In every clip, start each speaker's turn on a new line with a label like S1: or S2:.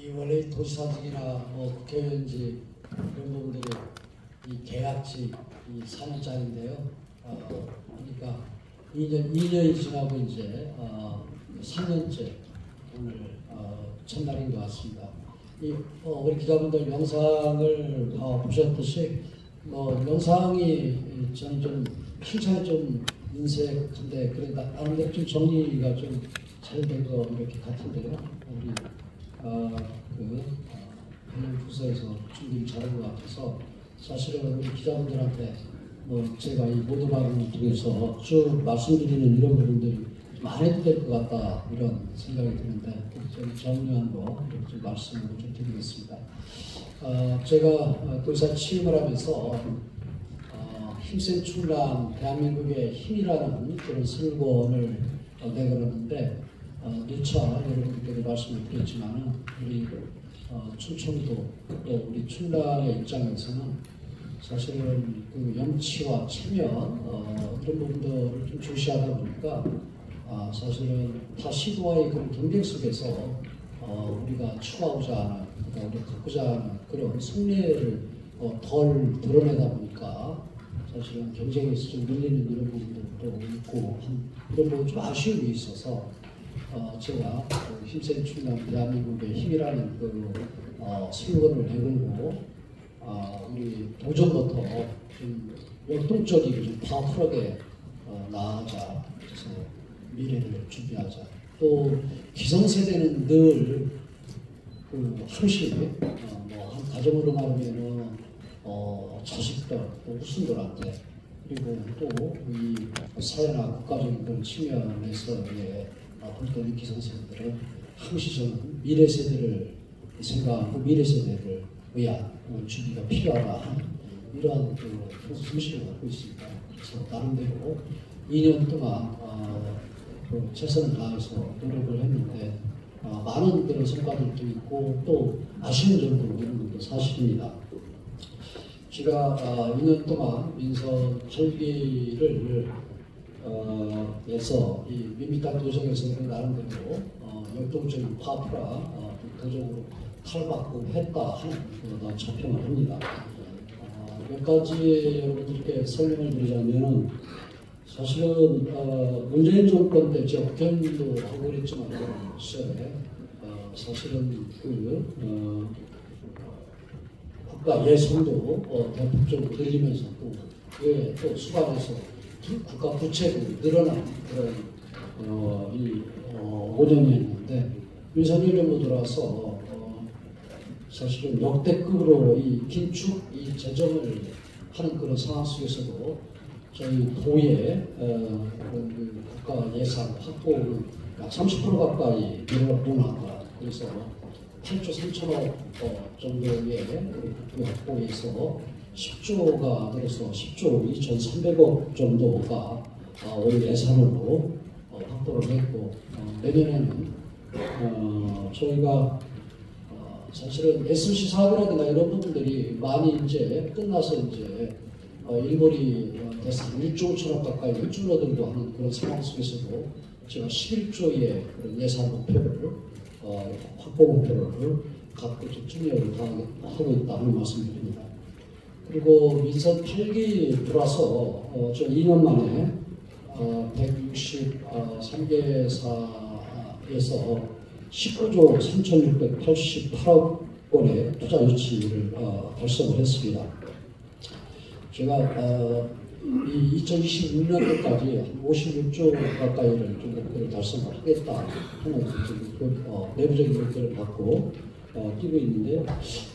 S1: 이 원래 도시사직이나 뭐 국회의원직 이런 부분들이 이 계약직 이 4년짜리인데요. 그러니까 2년이 지나고 이제 3년째 오늘 첫날인 것 같습니다. 우리 기자분들 영상을 보셨듯이 영상이 저는 좀 칭찬이 좀 인색한데 그러니까 나름대로 좀 정리가 좀 잘 된 거 이렇게 같은데요. 우리 관련 부서에서 준비를 잘한 것 같아서 사실은 우리 기자분들한테 제가 이 모두 발언을 통해서 쭉 말씀드리는 이런 부분들이 좀 안 해도 될 것 같다 이런 생각이 드는데 좀 정리한 거 이렇게 좀 말씀을 좀 드리겠습니다. 제가 도지사 취임을 하면서 힘센 충남 대한민국의 힘이라는 그런 슬로건을 내걸었는데 누차 여러분들께도 말씀을 드렸지만은 우리 충청도 우리 충남의 입장에서는 사실은 그 염치와 체면 이런 부분들을 좀 중시하다 보니까 사실은 타 시도와의 그런 경쟁 속에서 우리가 추구하고자 하는 그러니까 우리가 갖고자 하는 그런 승리를 덜 드러내다 보니까 사실은 경쟁에서 좀 밀리는 이런 부분도 있고 이런 부분 좀 아쉬움이 있어서 제가 힘센 충남 대한민국의 힘이라는 그 슬로건을 내걸고 우리 도전부터 좀 역동적이고 좀 파워풀하게 나아가자. 그래서 미래를 준비하자. 또 기성세대는 늘 항시 한 가정으로 말하면은 자식들 또 후손들한테 그리고 또 이 사회나 국가적인 그런 측면에서의 어떤 기성세대들은 항시 저는 미래 세대를 생각하고 미래 세대를 위한 준비가 필요하다 하는 이러한 성실을 갖고 있습니다. 그래서 나름대로 2년 동안 최선을 다해서 노력을 했는데 많은 그런 성과들도 있고 또 아쉬운 점도 있는 것도 사실입니다. 제가 2년 동안 민선 8기를 해서 이 민비당 도정에서 나름대로 역동적인 파워풀한 도정으로 탈바꿈 했다 하는 자평을 합니다. 몇 가지 여러분들께 설명을 드리자면은 사실은 문재인 정권 때 제가 국회의원도 하고 그랬지만 시절에 사실은 국가 예산도 대폭적으로 늘리면서 또 수반해서 국가 부채도 늘어난 그런 이 5년이었는데 윤석열 정부 들어와서 사실은 역대급으로 이 긴축 이 재정을 하는 그런 상황 속에서도 저희 도의 국가 예산 확보는 30% 가까이 늘어났다. 그래서 8조 3천억 정도의 국가 확보에서 10조가 늘어서 10조 2,300억 정도가 올 예산으로 확보를 했고 내년에는 저희가 사실은 SC 사업이라든가 이런 부분들이 많이 이제 끝나서 이제 일벌이 대상 1조 5천억 가까이 줄어들고 하는 그런 상황 속에서도 제가 11조의 그런 예산 목표를 확보 목표를 갖고 집중력을 하고 있다는 말씀드립니다. 그리고 민선 8기 들어와서 저 2년 만에 163개사에서 19조 3,688억 원의 투자 유치를 달성을 했습니다. 제가 2026년도까지 56조 가까이를 좀 목표를 달성을 하겠다 하는 내부적인 목표를 갖고 뛰고 있는데요.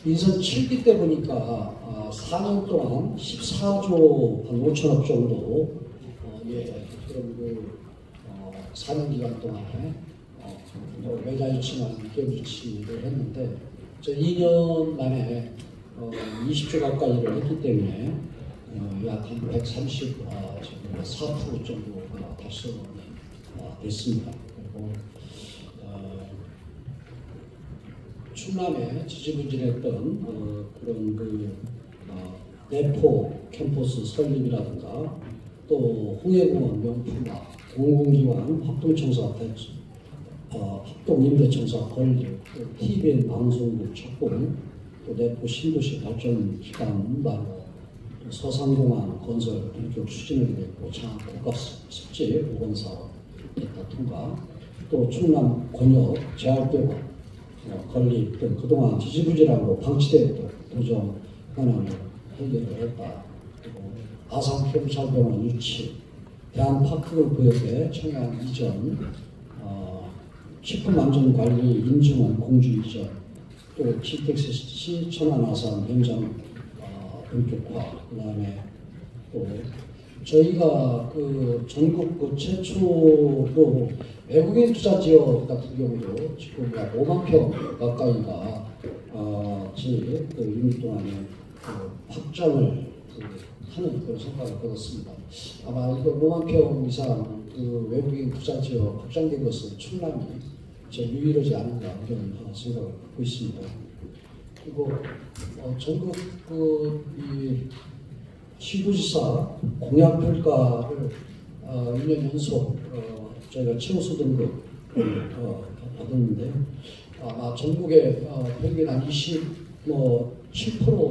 S1: 민선 7기 때 보니까 4년 동안 14조 한 5천억 정도 그런 4년 기간 동안에 외자 유치나 기업 유치를 했는데 저 2년 만에 20조 가까이를 했기 때문에 약 한 134% 정도가 달성이 됐습니다. 그리고 충남에 지지부진했던 그런 내포 캠퍼스 설립이라든가 또 홍해공원 명품화 공공기관 합동청사 합동임대청사 건립, 또 TVN 방송국 착공, 또 내포 신도시 발전 기반 바로 서산공항 건설 본격 추진하게 됐고 장학 국가 습지 보건사업 됐다 통과, 또 충남 권역 재활병원 건립 등 그동안 지지부진하고 방치되었던 도정 현안을 해결을 했다. 그리고 아산경찰병원 유치, 대한파크구역의 청약 이전, 식품안전관리 인증원 공주 이전, 또 GTX 천안 아산 현장 본격화, 그다음에 또 저희가 그 전국 그 최초로 외국인 투자 지역 같은 경우도 지금 약 5만 평 가까이가 그 임기 동안에 그 확장을 하는 그런 성과를 거뒀습니다. 아마 이거 5만 평 이상 그 외국인 투자 지역 확장된 것은 충남이 제일 유일하지 않은가 이런 생각을 갖고 있습니다. 그리고 전국 이 시도지사 공약평가를 2년 연속 저희가 최우수 등급을 받았는데 아마 전국에 평균 한 27% 이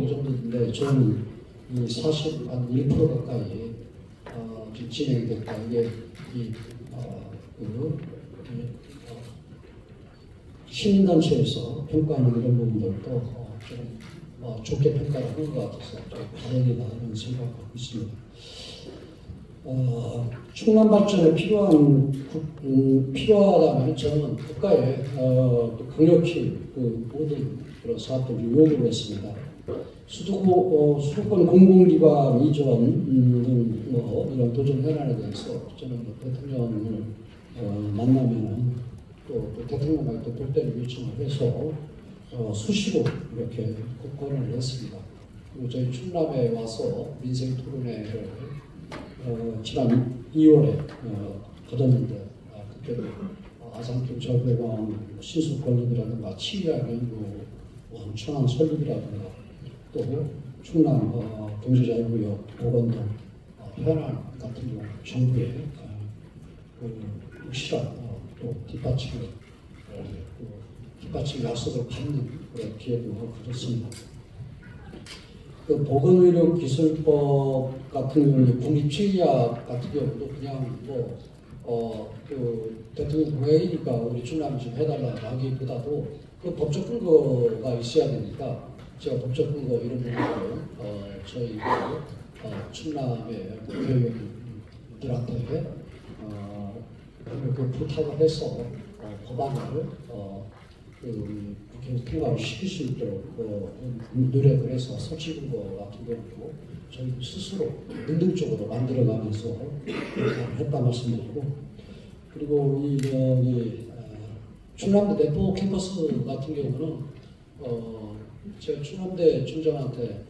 S1: 정도인데 저는 이 40, 한 1% 가까이 지금 진행이 됐다. 이게 시민단체에서 평가하는 이런 부분들도 좀 좋게 평가를 하는 것 같아서 좀 다행이다 이런 생각을 갖고 있습니다. 충남 발전에 필요하다면 저는 국가에 강력히 그 모든 그런 사업들을 요구를 했습니다. 수도권 공공기관 이전 등 이런 도전 현안에 대해서 저는 대통령을 만나면은 또 대통령과 또 돌대를 요청을 해서 수시로 이렇게 권한을 했습니다. 그리고 저희 충남에 와서 민생 토론회를 지난 2월에 가졌는데 그때도 아산경찰병원 신속 건립이라든가 치유약 연구 천안 설립이라든가 또 충남 경제자유구역 보건 등 현안 같은 경우 정부의 확실한 또 뒷받침 약속을 받는 그런 기회도 가졌습니다. 그 보건의료기술법 같은 경우 국립치의학 같은 경우도 그냥 그 대통령 공약이니까 우리 충남이 좀 해달라기보다도 그 법적 근거가 있어야 되니까 제가 법적 근거 이런 부분을 저희 충남의 국회의원들한테 그 부탁을 해서 법안을 국회에서 통과를 시킬 수 있도록 노력을 해서 설치 근거 같은 경우도 저희 스스로 능동적으로 만들어가면서 했다 말씀드리고, 그리고 이 충남대 내포 캠퍼스 같은 경우는 제가 충남대 총장한테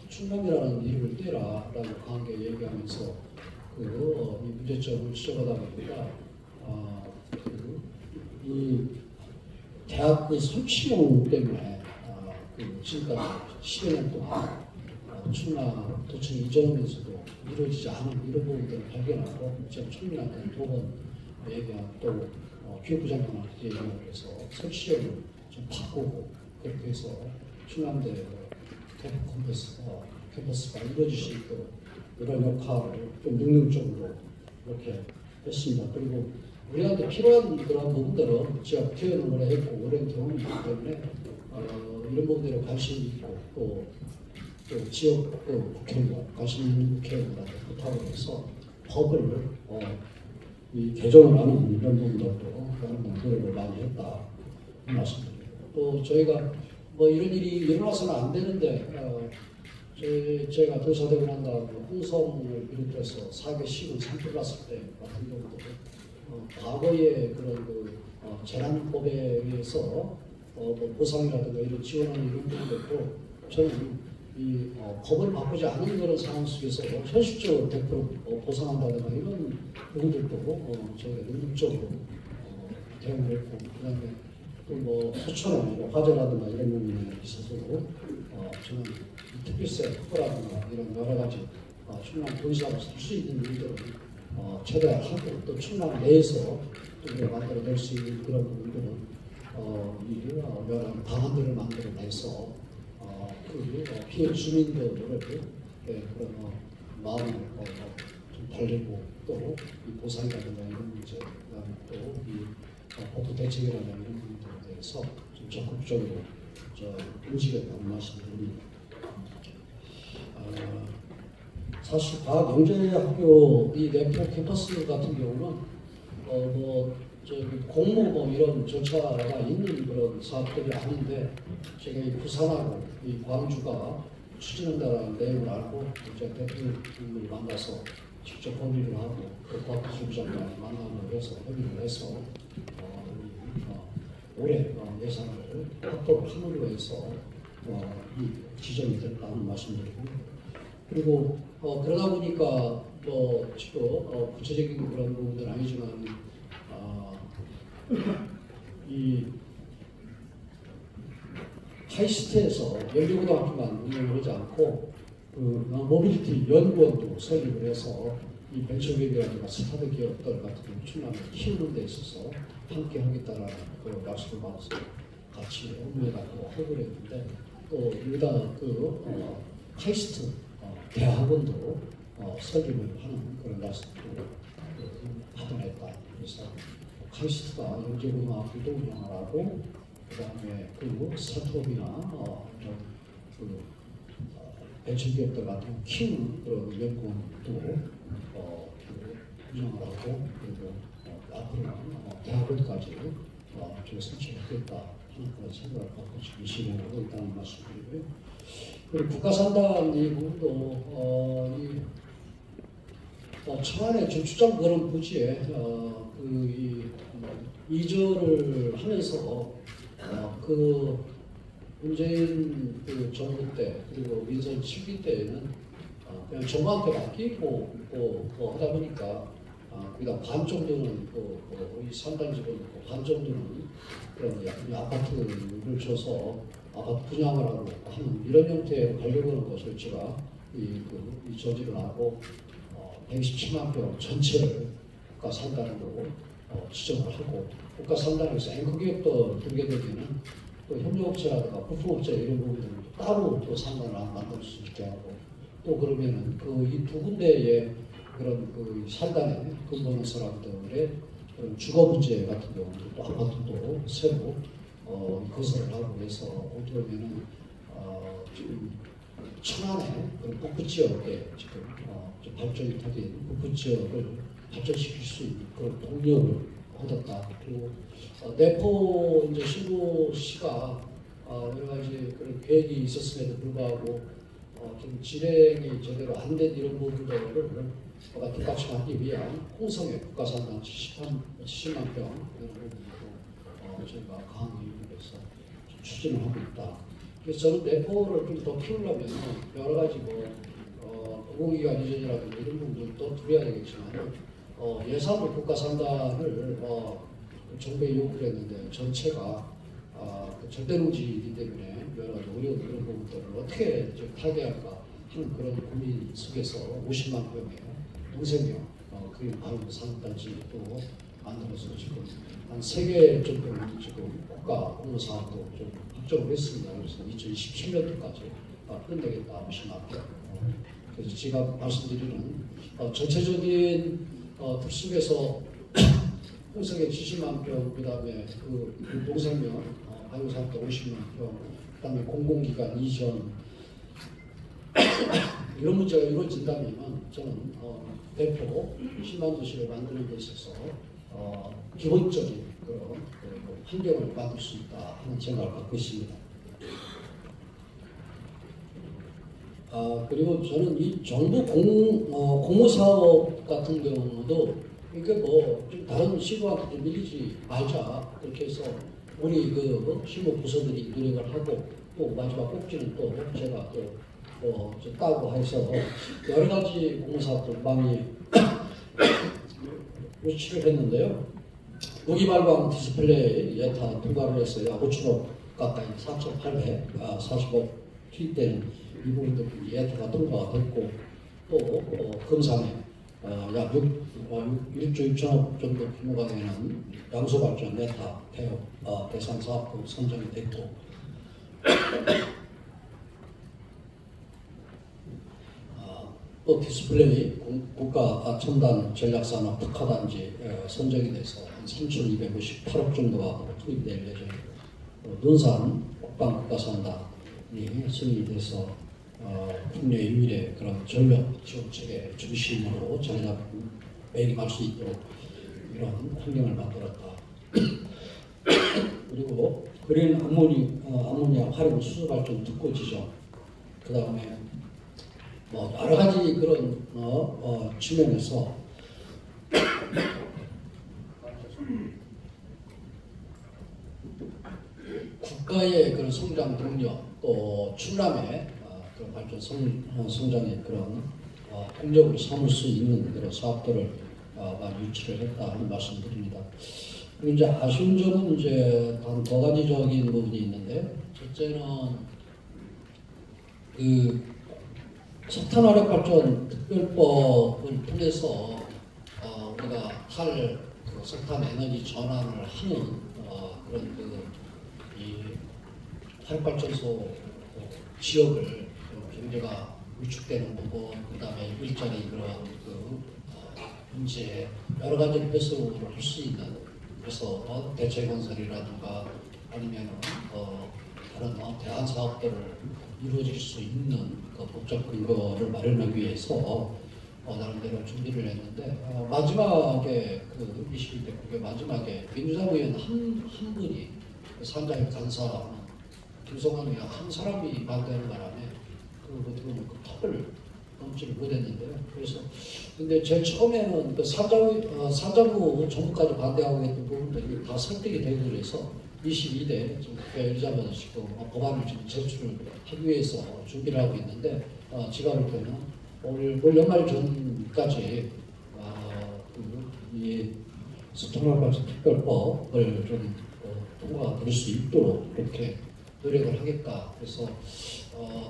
S1: 충남이라는 이름을 떼라라고 강하게 얘기하면서 이 문제점을 지적하다 보니까 이 대학 설치용 때문에 지금까지 10년 동안 충남도청 이전하면서도 이루어지지 않은 이런 부분들을 발견하고 제가 총리한테 두 번 얘기하고 또 교육부 장관한테 얘기하고 해서 설치용을 좀 바꾸고 그렇게 해서 충남대 캠퍼스가 이루어질 수 있도록 이런 역할을 좀 능동적으로 이렇게 했습니다. 그리고 우리한테 필요한 그런 부분들은 제가 국회의원을 오래 했고 오랜 경험이 있기 때문에 이런 부분들에 관심이 있고 또 지역 국회의원, 관심 있는 국회의원들한테 부탁을 해서 법을 개정을 하는 이런 부분들도 많은 노력을 많이 했다 말씀드립니다. 또 저희가 이런 일이 일어나서는 안 되는데 제가 도사되고 난 다음에 홍성을 비롯해서 사계 시군 산불 났을 때 같은 경우도 과거의 그런 재난법에 의해서 보상이라든가 이런 지원하는 이런 부분들도 저는 이 법을 바꾸지 않은 그런 상황 속에서 현실적으로 100% 보상한다든가 이런 부분들도 저희가 능동적으로 대응을 했고, 그다음에 또 소천에 화재라든가 이런 부분에 있어서도 저는 특별세 특허라든가 이런 여러 가지 충분한 본사로 살 수 있는 일들을 최대하고 또 충남 내에서 또 우리가 만들어낼 수 있는 그런 부분들은 여러 방안들을 만들어내서 피해 주민들을 그런 마음을 좀 달래고 또 이 보상이라든가 이런 문제, 그다음에 또이 복구 대책이라든가 이런 부분들에 대해서 좀 적극적으로 움직였다는 말씀드립니다. 사실 과학영재학교 이 내포 캠퍼스 같은 경우는 공모 이런 절차가 있는 그런 사업들이 아닌데 제가 이 부산하고 이 광주가 추진한다는 내용을 알고 이제 대통령을 만나서 직접 건의를 하고 그 과학기술부장관을 만나고 해서 협의를 해서 올해 예산을 확보를 함으로 해서 지정이 됐다는 말씀드리고 그리고 그러다 보니까 지금 구체적인 그런 부분은 아니지만 이 하이스트에서 연계고등학교만 운영을 하지 않고 모빌리티 연구원도 설립을 해서 이 벤처기업이라든가 스타트 기업들 같은 경우 충남을 키우는 데 있어서 함께 하겠다라는 그 약속을 받아서 같이 업무해가지고 협의를 했는데 또 여기다 카이스트 대학원도 설립을 하는 그런 약속도 받아냈다. 그래서 카이스트가 연계고등학교도 운영을 하고 그다음에 스타트업이나 벤처기업들 같은 키우는 그런 연구원도 운영을 하고 그리고 앞으로는 대학원까지 설치하겠다 하는 그런 생각을 갖고 지금 진행하고 있다는 말씀드리고요. 그리고 국가산단 이 부분도 청와대 저출장 그런 부지에 이전을 하면서 문재인 정부 때 그리고 민선 7기 때에는 그냥 정부한테 맡기고 하다 보니까 거기다 반 정도는 우리 산단지고 반 정도는 그런 아파트를 줘서 아파트 분양을 하고 하는 이런 형태로 가려고 하는 것을 제가 이 저지를 하고 127만 평 전체를 국가산단으로 지정을 하고 국가산단에서 앵커기업도 들게 되면은 또 협력업체라든가 부품업체 이런 부분들은 따로 또 산단을 만들 수 있게 하고 또 그러면은 이 두 군데의 그런 산단에 근무하는 사람들의 그런 주거 문제 같은 경우는 또 아파트도 새로 건설을 하고 해서 어떻게 보면은 지금 천안의 그런 북부 지역에 지금 발전이 되된 북부 지역을 발전시킬 수 있는 그런 동력을 얻었다. 그리고 내포 이제 신도시가 여러 가지 그런 계획이 있었음에도 불구하고 좀 진행이 제대로 안 된 이런 부분들을 뒷받침하기 위한 홍성의 국가산단 70만 평 이런 부분도 저희가 강의해서 추진을 하고 있다. 그래서 저는 내포를 좀 더 키우려면 여러 가지 공공기관 이전이라든가 이런 부분들도 두려야 되겠지만 예산을 국가산단을 정부에 요구를 했는데 전체가 절대농지이기 때문에 여러 가지 어려운 그런 부분들을 어떻게 좀 타개할까 하는 그런 고민 속에서 50만 평의 농생명 그리고 바로 산단지도 만들어서 지금 한 3개 정도는 지금 국가 공모 사업도 좀 확정을 했습니다. 그래서 2027년도까지 끝내겠다 50만 평. 그래서 제가 말씀드리는 전체적인 틀 속에서 홍성에 70만 평, 그 다음에 농생명 바이오사업도 50만 평, 그 다음에 공공기관 이전 이런 문제가 이루어진다면 저는 대표 10만 도시를 만드는 데 있어서 기본적인 그런 환경을 만들 수 있다 하는 생각을 갖고 있습니다. 그리고 저는 이 정부 공모사업 같은 경우도 이게 좀 다른 시도한테 좀 밀리지 말자 그렇게 해서 우리 실무 부서들이 노력을 하고 또 마지막 꼭지는 또 제가 좀 따고 해서 여러 가지 공모사업들 많이 유치를 했는데요. 무기발광 디스플레이 예타 통과를 해서 약 5천억 가까이 4,840억 투입되는 이 부분들 예타가 통과가 됐고 또 금산에 약 1조 2천억 정도 규모가 되는 양소발전 메타 폐업 대상 사업도 선정이 됐고 또 디스플레이 국가 첨단 전략산업 특화단지 선정이 돼서 한 3,258억 정도가 투입될 예정이고 논산 국방 국가산단이 승인돼서 국내 유일의 그런 전력 지원책의 중심으로 자리 잡고 매김할 수 있도록 이런 환경을 만들었다. 그리고 그린 암모니아 활용 수소발전 특구 지정, 그 다음에 뭐 여러 가지 그런 측면에서 국가의 그런 성장 동력 또 충남의 그런 발전 성장의 그런 동력을 삼을 수 있는 그런 사업들을 많이 유치를 했다 하는 말씀드립니다. 그리고 이제 아쉬운 점은 이제 한 두 가지적인 부분이 있는데, 첫째는 그 석탄화력발전 특별법을 통해서 우리가 그 석탄 에너지 전환을 하는 그런 이 화력발전소 지역을 경제가 위축되는 부분, 그다음에 일자리 그런 문제 여러 가지 해소를 할 수 있는, 그래서 대체건설이라든가 아니면 다른 대안 사업들을 이루어질 수 있는 그 법적 근거를 마련하기 위해서 나름대로 준비를 했는데 마지막에 그 21대 국회 마지막에 민주당 의원 한 분이 산자의 간사 김성환 의원 한 사람이 반대하는 바람에 어떻게 보면 그 턱을 넘지를 못했는데요. 그래서 근데 제일 처음에는 그 산자부 정부까지 반대하고 있던 부분들이 다 설득이 되고 그래서 22대 지금 국회 열자마자 지금 법안을 지금 제출을 하기 위해서 준비를 하고 있는데 제가 볼 때는 올 연말 전까지 이 석탄화발전 특별법을 좀 통과될 수 있도록 그렇게 노력을 하겠다. 그래서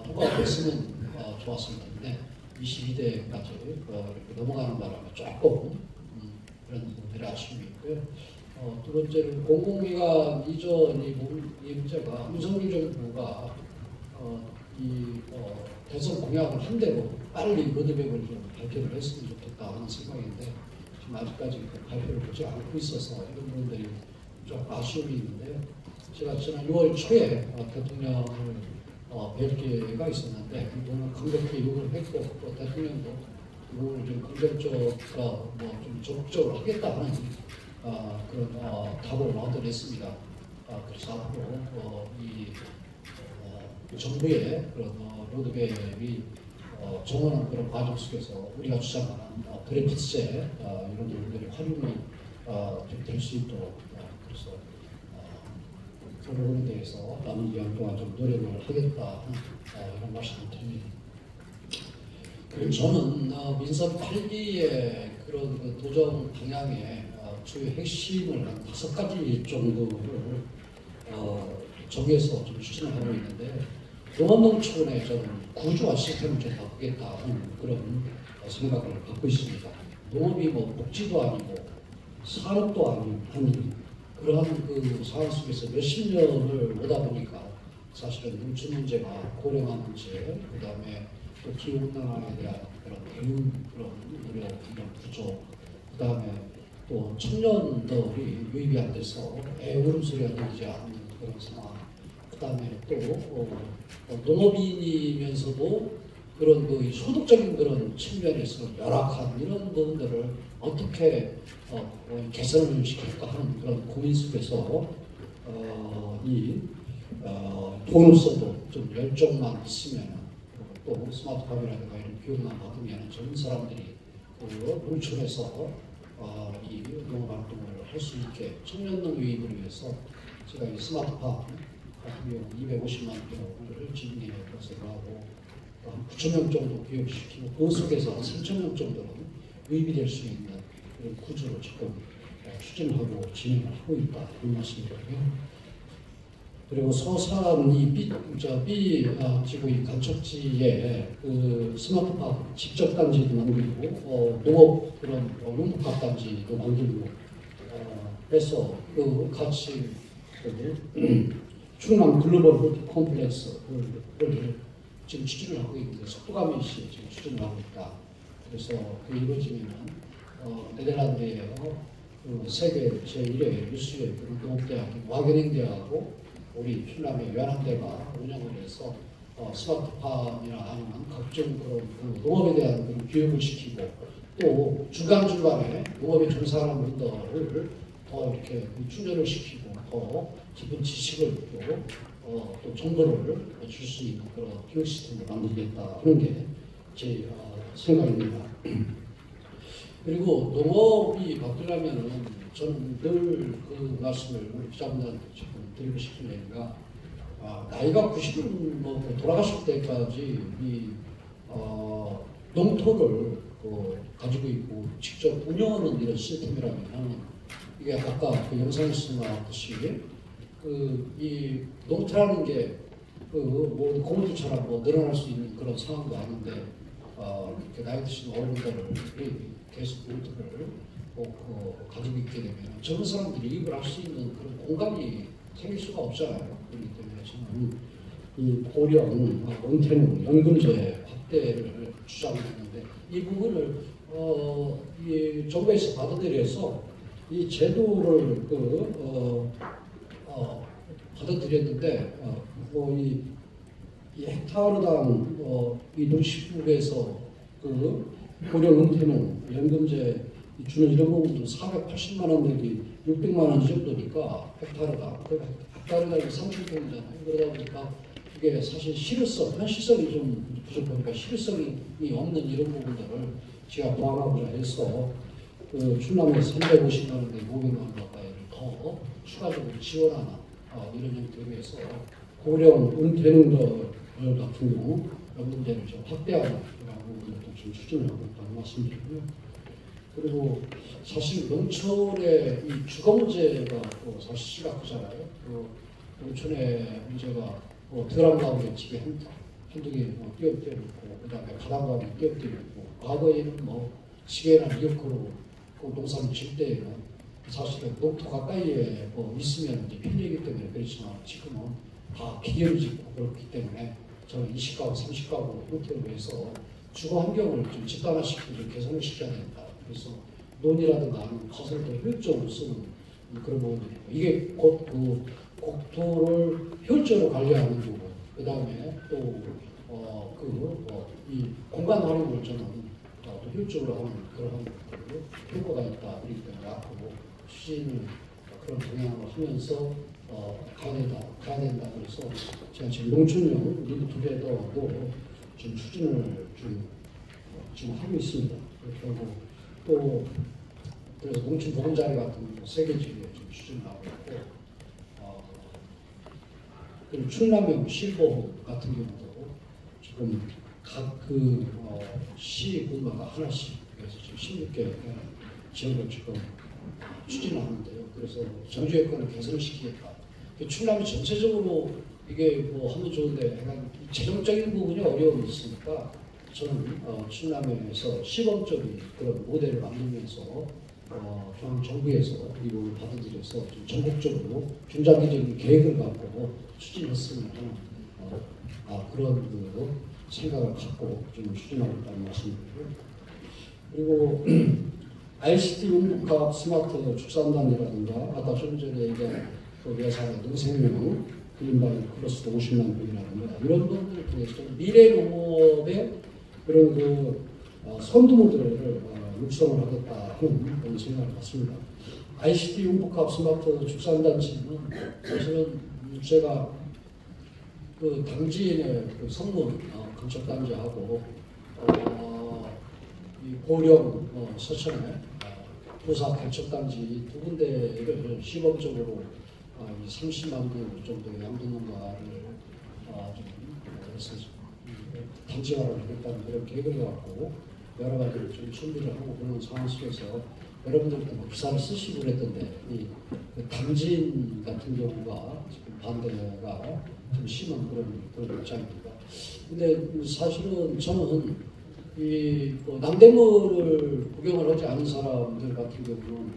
S1: 통과가 됐으면 좋았을 텐데 22대까지 이렇게 넘어가는 바람에 조금 그런 부분들이 아쉬움이 있고요. 두 번째는 공공기관 이전 이 문제가 윤석열 정부가 대선 공약을 한 대로 빨리 로드맵을 좀 발표를 했으면 좋겠다 하는 생각인데 지금 아직까지 그 발표를 보지 않고 있어서 이런 부분들이 좀 아쉬움이 있는데요. 제가 지난 6월 초에 대통령을 뵐 기회가 있었는데 이분은 강력히 요구를 했고 또 대통령도 이 부분을 좀 긍정적으로 좀 적극적으로 하겠다 하는 그런 답을 얻어냈습니다. 그래서 앞으로 이 정부의 그런 로드맵이 정원한 그런 과정 속에서 우리가 주장하는 그래픽세 이런 부분들이 활용이 될 수 있도록 그래서 그 부분에 대해서 남은 기간 동안 좀 노력을 하겠다 이런 말씀을 드립니다. 그리고 저는 민선 8기의 그런 그 도정 방향의 주요 핵심을 한 5가지 정도를 정해서 좀 추진을 하고 있는데, 농업농촌의 저는 구조화 시스템을 좀 바꾸겠다 하는 그런 생각을 갖고 있습니다. 농업이 뭐 복지도 아니고 산업도 아닌 그러한 그 상황 속에서 몇십 년을 오다 보니까 사실은 농촌 문제가 고령화 문제, 그 다음에 또 기후온난화에 대한 그런 대응 그런 노력, 이런 구조, 그 다음에 또 청년들이 유입이 안 돼서 울음소리가 들리지 않는 그런 상황, 그 다음에 또 농업인이면서도 그런 그 소득적인 그런 측면에서 열악한 이런 부분들을 어떻게 개선을 시킬까 하는 그런 고민 속에서 돈을 써도 좀 열정만 있으면 또 스마트팜이라든가 이런 교육만 받으면 젊은 사람들이 농촌에서 이 농업 활동을 할 수 있게 청년농 유입을 위해서 제가 이 스마트팜 같은 경우 250만 개를 진행해 것으로 하고 9,000명 정도 교육시키고 그 속에서 3,000명 정도는 유입이 될 수 있는 그런 구조로 지금 추진하고 진행을 하고 있다 이런 말씀드리고요. 그리고 소산 이 지구 이 간척지에 그 스마트팜 직접 단지도 만들고 농업 그런 융복합 단지도 만들고 해서 그 같이 충남 글로벌 홀드 콤플렉스를 지금 추진을 하고 있는데 속도감이 있이 지금 추진을 하고 있다. 그래서 그 이루어지면은 네덜란드의 그 세계 제1의 유수의 그런 농업대학인 와게닝 대학하고 우리 충남의 연합대가 운영을 해서 스마트팜이나 아니면 각종 그런 그 농업에 대한 그런 교육을 시키고 또 중간중간에 농업에 종사하는 분들을 더 이렇게 충전을 시키고 더 기본 지식을 또 정보를 줄 수 있는 그런 교육 시스템을 만들겠다 하는 게 제 생각입니다. 그리고 농업이 바뀌려면은 저는 늘 그 말씀을 우리 기자분들한테 지금 드리고 싶은 얘기가 나이가 90을 돌아가실 때까지 이 농토를 가지고 있고 직접 운영하는 이런 시스템이라면 이게 아까 그 영상에서 나왔듯이 이 농토라는 게 뭐 고무줄처럼 늘어날 수 있는 그런 상황도 아닌데 이렇게 나이 드신 어른들을 계속 농토를 가지고 있게 되면 젊은 사람들이 이익을 할 수 있는 그런 공간이 생길 수가 없잖아요. 그렇기 때문에 저는 이 고령, 은퇴농, 연금제 확대를 주장했는데 이 부분을 이 정부에서 받아들여서 이 제도를 받아들였는데 이 헥타르당 이 농식국에서 그 고령 은퇴농 연금제 주는 이런 부분도 480만 원 내기 600만 원 이 정도니까 헥타르당 헥타르당이 30평이잖아요. 그러다 보니까 이게 사실 실효성, 현실성이 좀 부족하니까 실효성이 없는 이런 부분들을 제가 보완하고자 해서 그 충남에 350만 원 내기 500만 원 가까이를 더 추가적으로 지원하는 이런 형태로 해서 고령 은퇴농들 같은 경우 연금제를 좀 확대하는 그런 부분들도 좀 추진을 하고 있다는 말씀드리고요. 그리고 사실 농촌의 이 주거 문제가 또 사실 심각하잖아요. 농촌의 문제가 드럼 가운데 집에 한두 개 띄어띄어 있고 그다음에 가당 가운데 띄어띄어 있고 과거에는 시계나 리어커로 농사를 질 때에는 사실은 농토 가까이에 있으면 이제 편리하기 때문에 그렇지만 지금은 다 기계로 짓고 그렇기 때문에 저는 20가구, 30가구 형태로 해서 주거 환경을 좀 집단화시키고 좀 개선을 시켜야 된다. 그래서 논이라든가 아니면 컷을 더 효율적으로 쓰는 그런 부분들이고 이게 곧 그 국토를 효율적으로 관리하는 부분 그 다음에 또 이 공간 활용을 저는 또 효율적으로 하는 그런 효과가 있다. 그렇기 때문에 앞으로 추진을 그런 방향으로 하면서 가야 된다. 그래서 제가 지금 농촌용 리그 투게더도 지금 추진을 지금 하고 있습니다. 그렇게 하고 또 그래서 농촌 보금자리 같은 거 세계적으로 지금 추진을 하고 있고 그리고 충남형 실버홈 같은 경우도 지금 각 시군마다 하나씩 그래서 지금 16개 지역을 지금 추진하는데요. 그래서 정주 여건을 개선시키겠다. 충남이 전체적으로 이게 하면 좋은데 약간 재정적인 부분이 어려움이 있으니까 저는 충남에서 시범적인 그런 모델을 만들면서 정부에서 이 부분을 받아들여서 좀 전국적으로 중장기적인 계획을 갖고 추진했으면 하는 그런 생각을 갖고 좀 추진하고 있다는 말씀드리고요. 그리고 ICT 융복합 스마트 축산단이라든가 아까 좀 전에 얘기한 외사의 농생명 그린바이 플러스 50만 병이라든가 이런 것들을 통해서 좀 미래 농업의 그런 선두모델을 육성을 하겠다 하는 그런 생각을 갖습니다. ICT 융복합 스마트 축산단지는 사실은 제가 그 당지인의 그 성문 건축단지하고 이 고령 서천에 부사 개척단지 두 군데를 시범적으로 30만 구 정도의 양분농가를 좀 단지화를 하겠다는 그런 계획을 갖고 여러 가지를 좀 준비를 하고 그런 상황 속에서 여러분들도 뭐 기사를 쓰시고 그랬던데 그 당진 같은 경우가 지금 반대가 좀 심한 그런 입장입니다. 근데 사실은 저는 뭐 남대문을 구경을 하지 않은 사람들 같은 경우는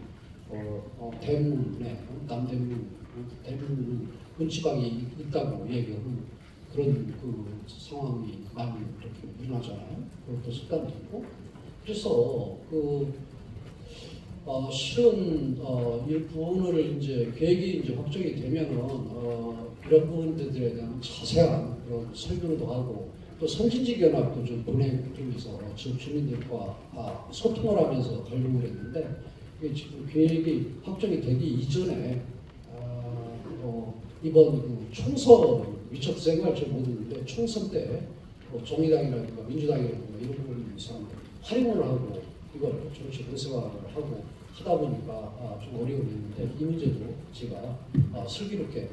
S1: 대문에 대문은 근지방이 있다고 얘기하는 그런 그 상황이 많이 이렇게 일어나잖아요. 그것도 습관도 있고. 그래서 실은 이 부분을 이제 계획이 이제 확정이 되면은 이런 부분들에 대한 자세한 그런 설명도 하고 또 선진지 견학도 좀 보내면서 지역 주민들과 소통을 하면서 관리를 했는데 이게 지금 계획이 확정이 되기 이전에 이번 그 총선 미처 생각할 줄 모르는데 총선 때 정의당이라든가 민주당이라든가 이런 부분에서 활용을 하고 이걸 정치 대세화를 하고 하다 보니까 좀 어려움이 있는데 이 문제도 제가 슬기롭게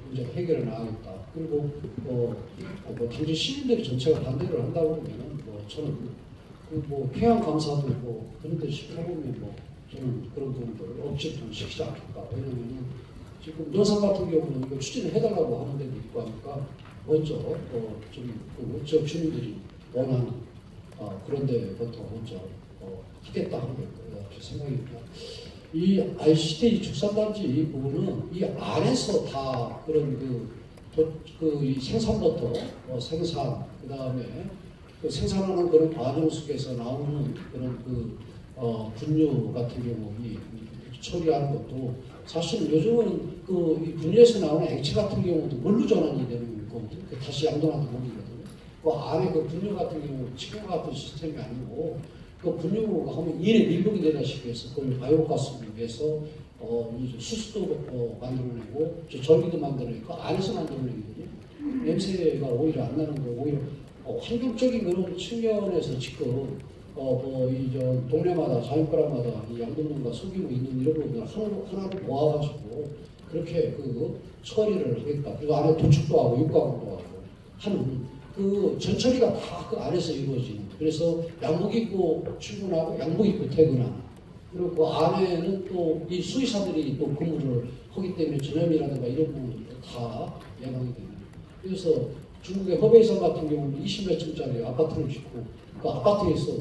S1: 문제 해결을 나가겠다. 그리고 당시 시민들이 전체가 반대를 한다고 보면은 저는 평양 감사도 그런 데 시켜보면 저는 그런 부분들을 억지로 좀 시키지 않겠다. 왜냐면은 지금 노상 같은 경우는 이거 추진을 해달라고 하는 데도 있고 하니까 먼저 지역 주민들이 원하는 그런 데부터 먼저 하겠다 하는 제 생각입니다. 이 ICT 축산단지 부분은 이 안에서 다 그런 이 생산부터 생산 그다음에 그 생산하는 그런 과정 속에서 나오는 그런 분유 같은 경우 이 처리하는 것도 사실 요즘은 이 분유에서 나오는 액체 같은 경우도 물로 전환이 되는 거거든요. 다시 양동한테 옮기거든요. 그 안에 그 분유 같은 경우 치과 같은 시스템이 아니고 그 분유가 하면 일에 밀봉이 되다시피 해서 그걸 바이오가스를 위해서 수수도 만들어내고 전기도 만들어내고 안에서 만들어내거든요. 냄새가 오히려 안 나는 거 오히려 환경적인 그런 측면에서 지금 동네마다 자연가라마다 이 양동근과 소규모 있는 이런 부분을 하나로 모아가지고 그렇게 처리를 하겠다. 그리고 안에 도축도 하고 육가공도 하고 하는 전처리가 다 그 안에서 이루어지는. 그래서 양복 입고 출근하고 양복 입고 퇴근하는. 그리고 그 안에는 또 이 수의사들이 또 근무를 하기 때문에 전염이라든가 이런 부분들도 다 예방이 됩니다. 그래서 중국의 허베이성 같은 경우는 20몇 층짜리 아파트를 짓고 그 아파트에서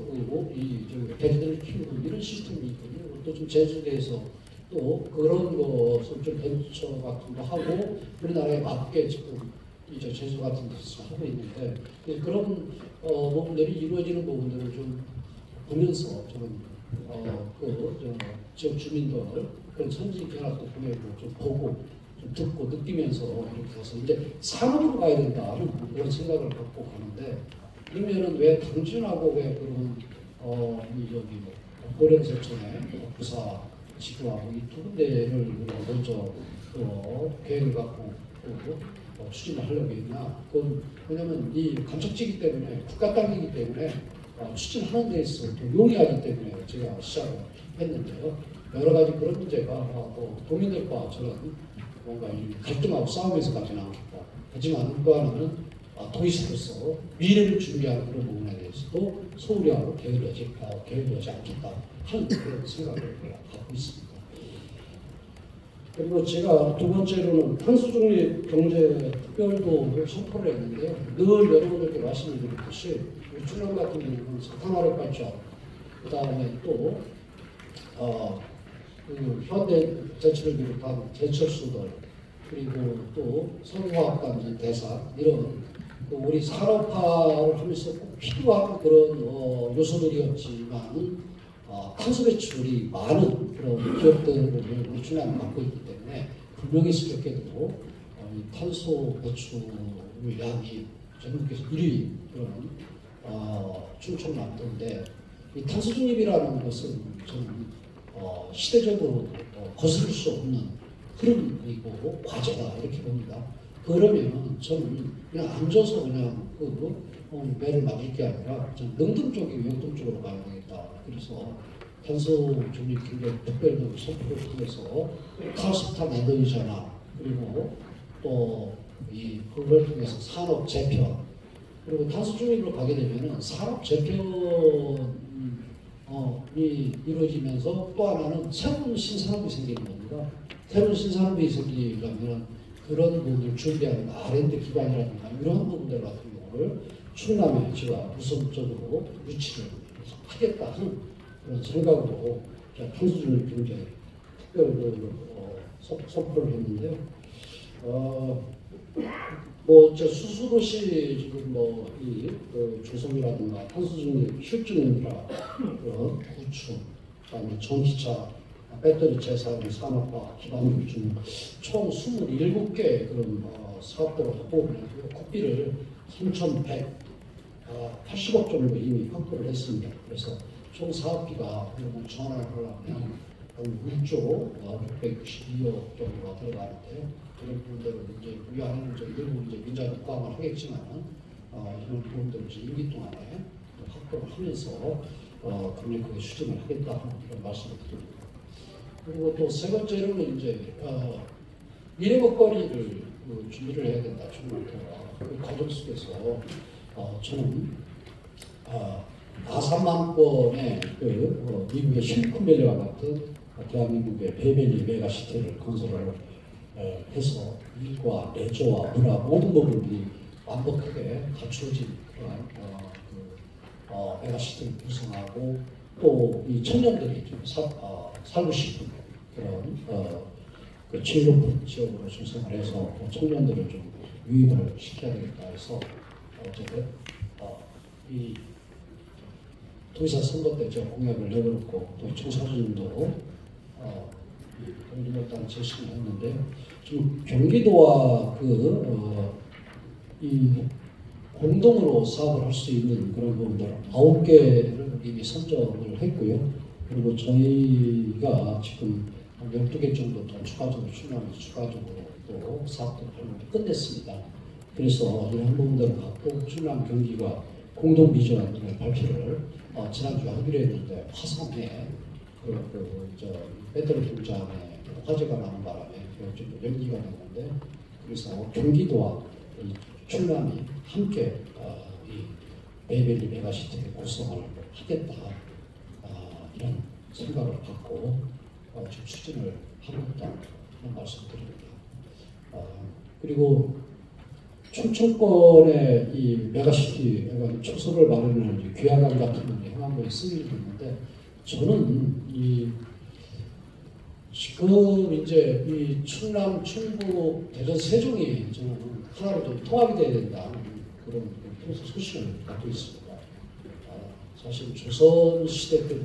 S1: 돼지들을 키우고 이런 시스템이 있거든요. 또 좀 제주도에서 또 그런 것을 좀 벤처 같은 거 하고 우리나라에 맞게 지금 이제 제주 같은 데서 하고 있는데 그런 부분들이 이루어지는 부분들을 좀 보면서 저는 지역 주민들 그런 선진 견학도 보내고 좀 보고 좀 듣고 느끼면서 이렇게 해서 이제 산업으로 가야 된다는 그런 생각을 갖고 가는데 그러면은 왜 당진하고 왜 그런 고령세청에 부사 지구하고 이 두 군데를 먼저 계획을 갖고 추진을 하려고 했나? 그건 왜냐면 이 간척지이기 때문에 국가 땅이기 때문에 추진하는 데 있어서 또 용이하기 때문에 제가 시작을 했는데요. 여러 가지 그런 문제가 도민들과 저는 뭔가 갈등하고 싸우면서 가지는 않겠다. 하지만 또 하나는 도의사로서 미래를 준비하는 그런 부분에 대해서도 소홀히하고 게을리하지 않겠다 하는 그런 생각을 갖고 있습니다. 그리고 제가 두 번째로는 탄소중립 경제 특별도 선포를 했는데요. 늘 여러분들께 말씀을 드렸듯이 충남 같은 경우는 사탕화력발전, 그 다음에 또 현대제철을 비롯한 제철소들, 그리고 또 석유화학단지 대상 이런 우리 산업화를 하면서 꼭 필요한 그런 요소들이었지만 탄소 배출이 많은 그런 기업들을 우리 충남이 맡고 있기 때문에 불명예스럽게도 탄소 배출량이 전국에서 1위 그런 충청남도인데 이 탄소 중립이라는 것은 저는 시대적으로 거스를 수 없는 흐름이고 과제다 이렇게 봅니다. 그러면 저는 그냥 앉아서 그냥 매를 맞을 게 아니라 좀 능동적이고 역동적으로 가야 되겠다. 그래서 탄소 중립 경제 특별도 선포를 통해서 탈석탄 에너지 전환 그리고 또 그걸 통해서 산업 재편 그리고 탄소 중립으로 가게 되면은 산업 재편을 이루어지면서 또 하나는 새로운 신산업이 생기는 겁니다. 새로운 신산업이 생기려면 그런 부분을 준비하는 R&D 기반이라든가 이런 부분들 같은 경우를 충남의 지와 우선적으로 유치를 하겠다는 그런 생각으로 탄소중립 경제 특별 선포를 했는데요. 수수도시 지금 조성이라든가 탄소중립 실증인프라 그런 구축, 그다음에 전기차, 배터리 재사용 산업화 기반으로 준 총 27개 그런 사업들을 확보를 했고요. 국비를 3,180억 정도 이미 확보를 했습니다. 그래서 총 사업비가 전환을 하려면 한 1조 692억 정도가 들어가는데요. 이런 부분들을 이제 우리하는 일부 이제 민자 포함을 하겠지만 이런 부분들을 이제 임기 동안에 확보를 하면서 강력하게 추진을 하겠다 이런 말씀을 드립니다. 그리고 또 세 번째로는 이제 미래 먹거리를 준비를 해야 된다. 그 과정 속에서 저는 아산만권의 미국의 실리콘밸리와 같은 대한민국의 베이밸리 메가시티를 건설을 해서 일과 레저와 문화 모든 부분이 완벽하게 갖추어진 그런 메가시티를 구성하고 또 이 청년들이 좀 살고 싶은 그런 그 제휴 지역으로 조성을 해서 청년들을 좀 유입을 시켜야 되겠다 해서 어쨌든 이 도의사 선거 때 제가 공약을 내걸었고 또 청사진도 공동일단 제시를 했는데 지금 경기도와 이 공동으로 사업을 할 수 있는 그런 부분들 9개를 이미 선정을 했고요. 그리고 저희가 지금 한 12개 정도 더 추가적으로 추진하면서 추가적으로 또 사업들을 끝냈습니다. 그래서 이런 부분들을 갖고 충남 경기가 공동 비전을 발표를 지난주에 하기로 했는데 화성에 배터리 공장에 화재가 나는 바람에 좀 연기가 됐는데 그래서 경기도와 충남이 함께 이 베이밸리 메가시티를 구성을 하겠다 이런 생각을 갖고 지금 추진을 하고 있다 이런 말씀드립니다. 그리고 춘천권의 이 메가시티 초소를 마련하는 귀화강 같은 행안부에 쓰이고 있는데 저는 지금 이제 이 충남, 충북, 대전, 세종이 저는 하나로 좀 통합이 돼야 된다 그런 소식을 갖고 있습니다. 사실 조선 시대 때도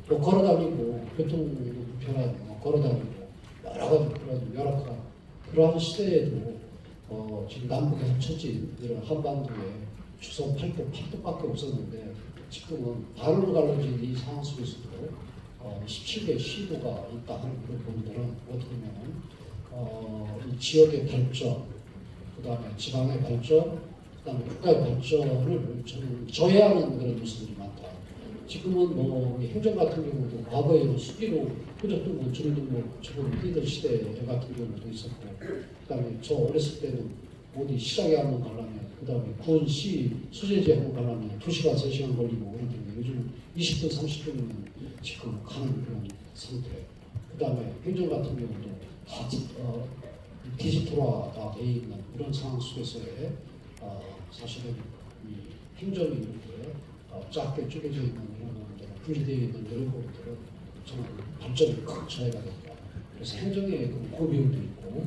S1: 뭐 걸어다니고 교통도 불편하고 걸어다니고 여러 가지 그런 열악한 그러한 시대에도 지금 남북에 합쳐진 이런 한반도에 주선 8도밖에 없었는데 지금은 반으로 갈라진 이 상황 속에서도 17개 시도가 있다 하는 그런 부분들은 어떻게 보면 이 지역의 발전, 그 다음에 지방의 발전, 그 다음에 국가의 발전을 저는 저해하는 그런 모습들이 많다. 지금은 뭐 행정 같은 경우도 과거에는 수기로 후적등본, 주민등록 저걸 뛰던 시대 같은 경우도 있었고, 그 다음에 저 어렸을 때는 어디 시장에 한번 가려면, 그 다음에 군, 시, 수제지에 한번 가려면 2시간, 3시간 걸리고 그러는데 요즘 20분, 30분이면 지금 가는 그런 상태. 그 다음에 행정 같은 경우도 다 디지털화가 돼 있는 이런 상황 속에서의 사실은 이 행정이 이렇게 작게 쪼개져 있는 이런 부분들, 분리되어 있는 이런 부분들은 저는 발전이 큰 차이가 된다. 그래서 행정의 고비용도 있고,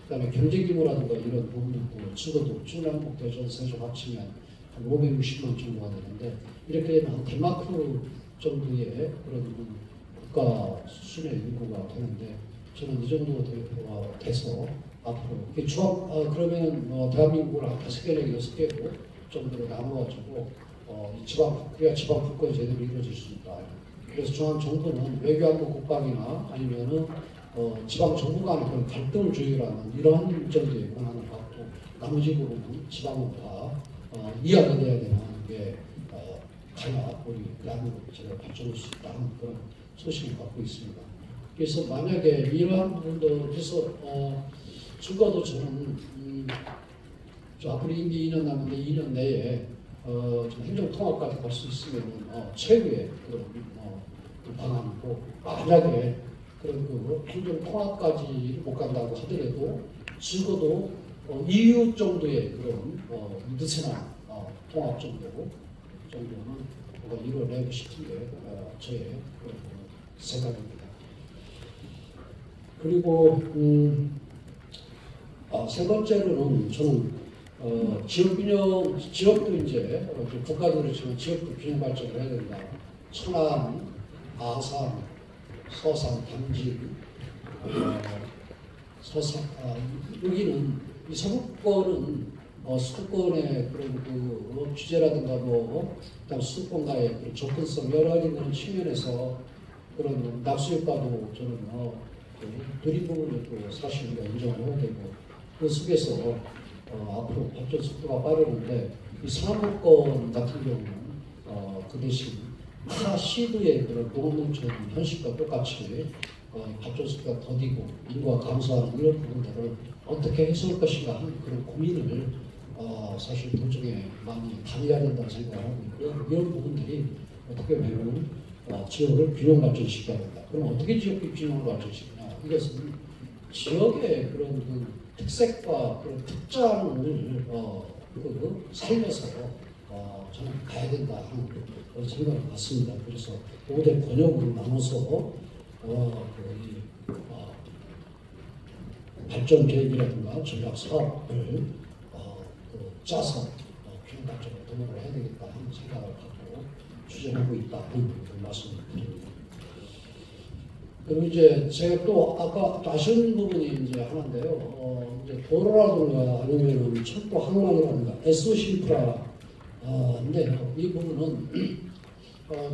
S1: 그 다음에 경제규모라든가 이런 부분도 적어도 충남북, 대전, 세종 합치면 한 560만 정도가 되는데 이렇게 되면 한 덴마크 정도의 그런 국가 수준의 인구가 되는데 저는 이 정도 돼서 앞으로 이게 그러면 대한민국을 한 5개나 6개로 정도로 나누어가지고 우리가 지방 국권이 제대로 이루어질 수 있다. 그래서 중앙 정부는 외교안보 국방이나 아니면은 지방 정부 간의 그런 갈등을 조율하는 이러한 정도의 권한을 갖고 나머지 부분은 지방은 다 이야기해야 되는 게 가야 우리 대한민국 제대로 발전할 수 있다는 그런 소식을 갖고 있습니다. 그래서 만약에 이러한 부분도 그래서 적어도 저는 앞으로 임기 2년 남았는데 2년 내에 좀 행정통합까지 갈 수 있으면 최고의 그런 그 방안이고, 만약에 그런 그 행정통합까지 못 간다고 하더라도 적어도 EU 정도의 그런 느슨한 통합 정도는 뭔가 이뤄내고 싶은 게 저의 생각입니다. 그리고 세 번째로는 저는 지역균형, 지역도 이제 국가적으로 지금 지역도 균형 발전을 해야 된다. 천안, 아산, 서산, 당진, 서산, 여기는 이 서구권은 수도권의 그런 그 규제라든가 그다음 수도권과의 그런 접근성 여러 가지 그런 측면에서 그런 낙수 효과도 저는 드린 부분을 또 사실 우리가 인정을 해야 되고, 그 속에서 앞으로 발전 속도가 빠르는데 이 상하권 같은 경우는 그 대신 타 시도의 그런 농업농촌 현실과 똑같이 발전 속도가 더디고 인구가 감소하는 이런 부분들을 어떻게 해소할 것인가 하는 그런 고민을 사실 도중에 많이 다녀야 된다고 생각을 하고 있고요. 이런 부분들이 어떻게 보면 지역을 균형 발전시켜야 된다. 그럼 어떻게 지역 균형을 발전시키냐? 이것은 지역의 그런 그 특색과 그런 특장을 살려서 저는 가야 된다 하는 그런 생각을 갖습니다. 그래서 5대 권역으로 나눠서 발전 계획이라든가 전략 사업을 짜서 균형 발전을 도모를 해야 되겠다 하는 생각을 갖고 추진하고 있다 하는 말씀을 드립니다. 그리고 이제 제가 또 아까 아쉬운 부분이 이제 하나인데요. 이제 도로라든가 아니면은 철도 항만이라든가 SOC 인프라인데 이 부분은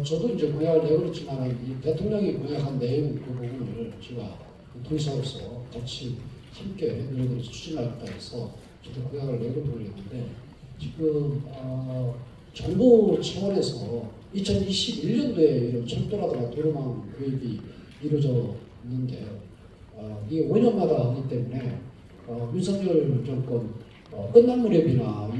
S1: 저도 이제 공약을 내걸었지만 이 대통령이 공약한 내용 그 부분을 제가 동사로서 같이 함께 노력을 추진하겠다 해서 저도 공약을 내걸었는데 지금 정부 차원에서 2021년도에 이런 철도라든가 도로망 계획이 이루어져 있는데 이게 5년마다 하기 때문에 윤석열 정권 끝난 무렵이나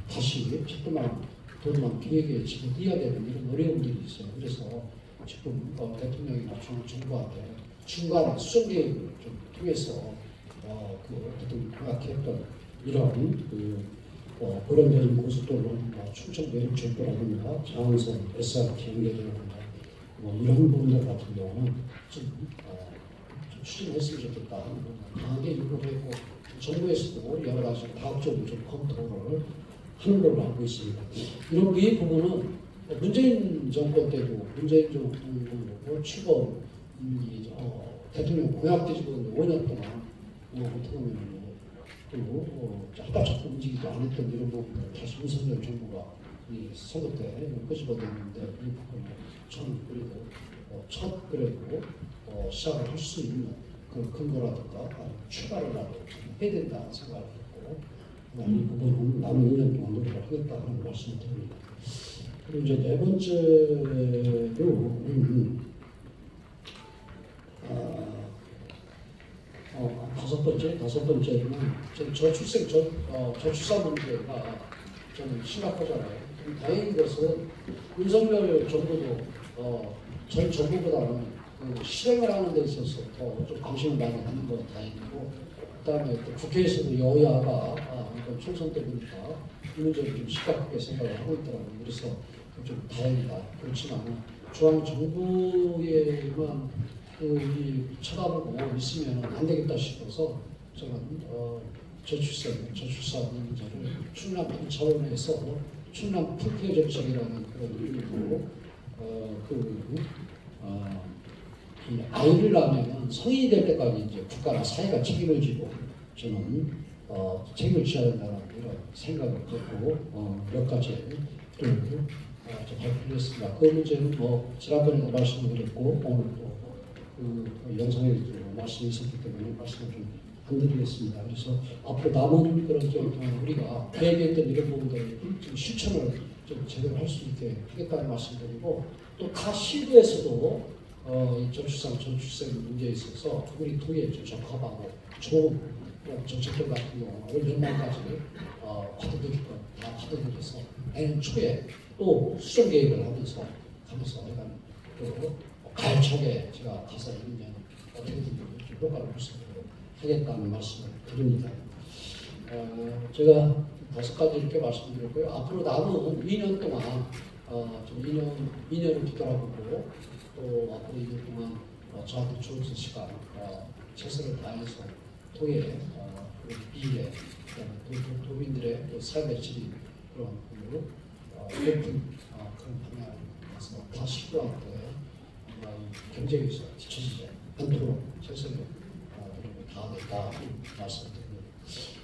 S1: 다시 철도망 도로망 계획에 지금 띄어야 되는 이런 어려움들이 있어요. 그래서 지금 대통령이나 정부한테 중간에 수정 계획을 좀 통해서 어떤 공약했던 이런 고령적인 고속도로, 충청도 일출도라든가 장항선, SRT 연결이라든가 이런 부분들 같은 경우는 좀 추진했으면 좋겠다. 강하게 요구를 했고 정부에서도 여러 가지 다각적으로 좀 검토를 하는 걸로 알고 있습니다. 이런 이 부분은 문재인 정권 때도 문재인 정권 출범 대통령 공약 뒤집어 5년 동안 어떻게 보면 자꾸 움직이지 않았던 이런 부분을 다시 윤석열 정부가 이 선거 때 끄집어냈는데 이 부분을 저는 그래도 첫 그래도 시작을 할 수 있는 그 근거라든가 추가를라도 해야 된다는 생각을 했고 이 부분은 남은 2년 동안 노력을 하겠다 하는 말씀을 드립니다. 그리고 이제 네 번째로 다섯 번째는 저출산 문제가 좀 심각하잖아요. 다행인 것은 윤석열 정부도 전 정부보다는 실행을 하는 데 있어서 더 좀 관심을 많이 갖는 건 다행이고, 그다음에 또 국회에서도 여야가 이번 총선 때 보니까 이 문제를 좀 심각하게 생각을 하고 있더라고요. 그래서 좀 다행이다. 그렇지만 중앙 정부에만 쳐다보고 있으면 안 되겠다 싶어서 저는 저출산 문제를 충남 차원에서 충남 풀케어 정책이라는 그런 의미로 이 아이를 낳으면 성인이 될 때까지 이제 국가나 사회가 책임을 지고 저는 책임을 져야 된다는 이런 생각을 갖고 몇 가지 발표를 했습니다. 그 문제는 지난번에도 말씀을 드렸고 오늘도 그 영상에 말씀이 있었기 때문에 말씀을 좀 안 드리겠습니다. 그래서 앞으로 남은 그런 우리가 계획했던 이런 부분들을 좀 실천을 좀 제대로 할 수 있게 하겠다는 말씀드리고, 또 타 시도에서도 저출산 문제에 있어서 우리 도에 좀 적합하고 좋은 정책들 같은 경우는 올 연말까지 화두드릴 것다 화두드려서 내년 초에 또 수정 계획을 하면서 약간 또 가열차게 제가 가서 있는 어떻게든 효과를 볼 수 있도록 하겠다는 말씀을 드립니다. 제가 5가지 이렇게 말씀드렸고요. 앞으로 남은 2년 동안 좀 2년을 뒤돌아보고 또 앞으로 2년 동안 저한테 좋은 시간 최선을 다해서 토의 미래 도민들의 삶의 질이 그런 높은 그런 방향을 가서 다 시도하고 경제에서 뒤처지지 않도록 최선을 다하겠다 말씀드립니다.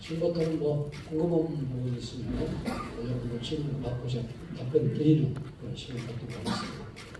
S1: 지금부터는 궁금한 부분이 있으면 여러분들 질문 받고 제가 답변을 드리는 그런 시간을 갖도록 하겠습니다.